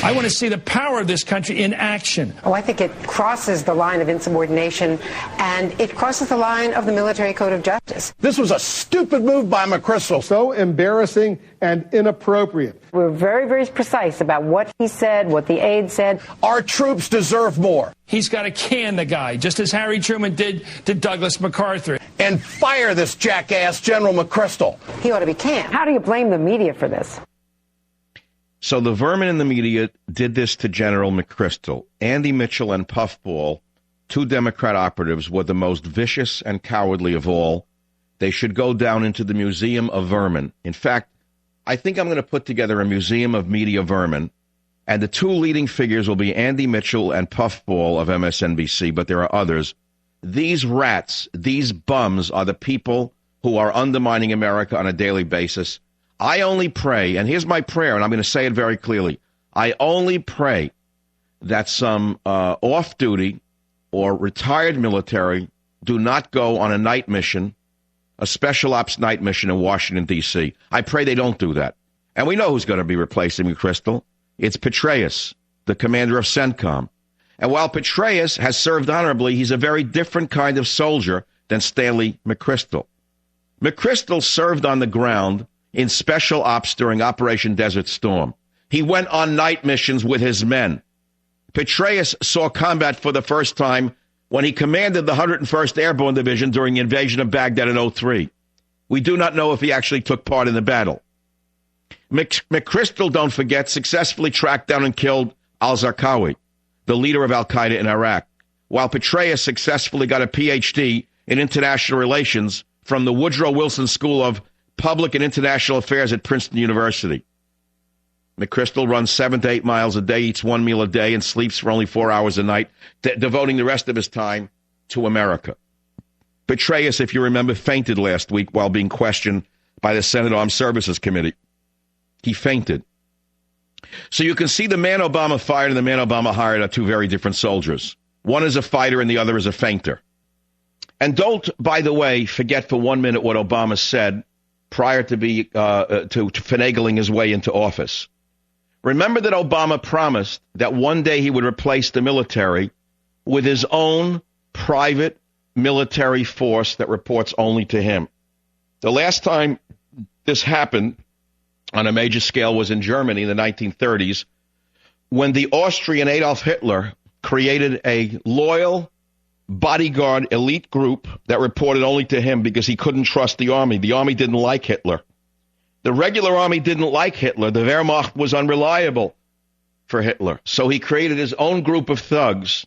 I want to see the power of this country in action. Oh, I think it crosses the line of insubordination, and it crosses the line of the military code of justice. This was a stupid move by McChrystal. So embarrassing and inappropriate. We're very, very precise about what he said, what the aide said. Our troops deserve more. He's got to can the guy, just as Harry Truman did to Douglas MacArthur. And fire this jackass General McChrystal. He ought to be canned. How do you blame the media for this? So the vermin in the media did this to General McChrystal. Andy Mitchell and Puffball, two Democrat operatives, were the most vicious and cowardly of all. They should go down into the Museum of Vermin. In fact, I think I'm going to put together a museum of media vermin, and the two leading figures will be Andy Mitchell and Puffball of MSNBC, but there are others. These rats, these bums are the people who are undermining America on a daily basis. I only pray, and here's my prayer, and I'm going to say it very clearly. I only pray that some off-duty or retired military do not go on a night mission, a special ops night mission in Washington, D.C. I pray they don't do that. And we know who's going to be replacing McChrystal. It's Petreus, the commander of CENTCOM. And while Petreus has served honorably, he's a very different kind of soldier than Stanley McChrystal. McChrystal served on the ground in special ops during Operation Desert Storm. He went on night missions with his men. Petreus saw combat for the first time when he commanded the 101st Airborne Division during the invasion of Baghdad in 2003. We do not know if he actually took part in the battle. McChrystal, don't forget, successfully tracked down and killed al-Zarqawi, the leader of al-Qaeda in Iraq, while Petreus successfully got a Ph.D. in international relations from the Woodrow Wilson School of Public and International Affairs at Princeton University. McChrystal runs 7 to 8 miles a day, eats 1 meal a day, and sleeps for only 4 hours a night, devoting the rest of his time to America. Petreus, if you remember, fainted last week while being questioned by the Senate Armed Services Committee. He fainted. So you can see the man Obama fired and the man Obama hired are two very different soldiers. One is a fighter and the other is a fainter. And don't, by the way, forget for 1 minute what Obama said prior to finagling his way into office. Remember that Obama promised that one day he would replace the military with his own private military force that reports only to him. The last time this happened on a major scale was in Germany in the 1930s, when the Austrian Adolf Hitler created a loyal bodyguard elite group that reported only to him because he couldn't trust the army. The army didn't like Hitler. The regular army didn't like Hitler. The Wehrmacht was unreliable for Hitler. So he created his own group of thugs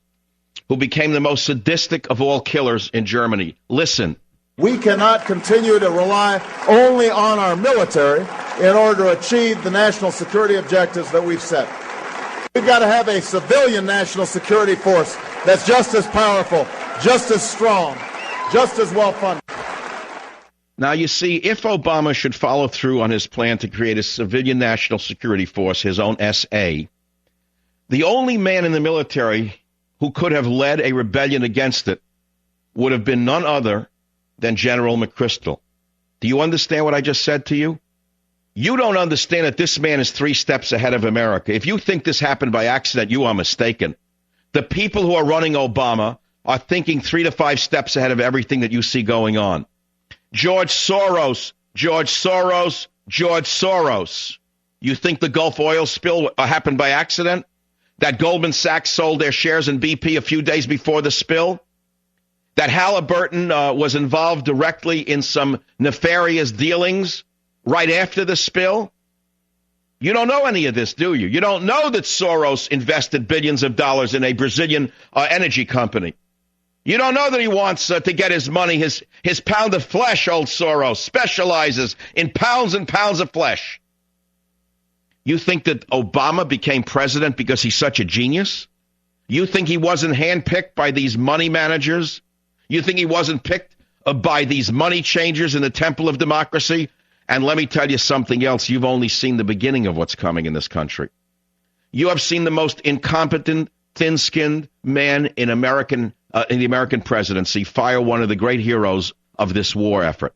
who became the most sadistic of all killers in Germany. Listen. We cannot continue to rely only on our military in order to achieve the national security objectives that we've set. We've got to have a civilian national security force that's just as powerful, just as strong, just as well-funded. Now, you see, if Obama should follow through on his plan to create a civilian national security force, his own SA, the only man in the military who could have led a rebellion against it would have been none other than General McChrystal. Do you understand what I just said to you? You don't understand that this man is 3 steps ahead of America. If you think this happened by accident, you are mistaken. The people who are running Obama are thinking 3 to 5 steps ahead of everything that you see going on. George Soros, George Soros, George Soros. You think the Gulf oil spill happened by accident? That Goldman Sachs sold their shares in BP a few days before the spill? That Halliburton was involved directly in some nefarious dealings right after the spill? You don't know any of this, do you? You don't know that Soros invested billions of dollars in a Brazilian energy company. You don't know that he wants to get his money, his pound of flesh. Old Soros specializes in pounds and pounds of flesh. You think that Obama became president because he's such a genius? You think he wasn't handpicked by these money managers? You think he wasn't picked by these money changers in the temple of democracy? And let me tell you something else. You've only seen the beginning of what's coming in this country. You have seen the most incompetent, thin-skinned man in the American presidency fire one of the great heroes of this war effort.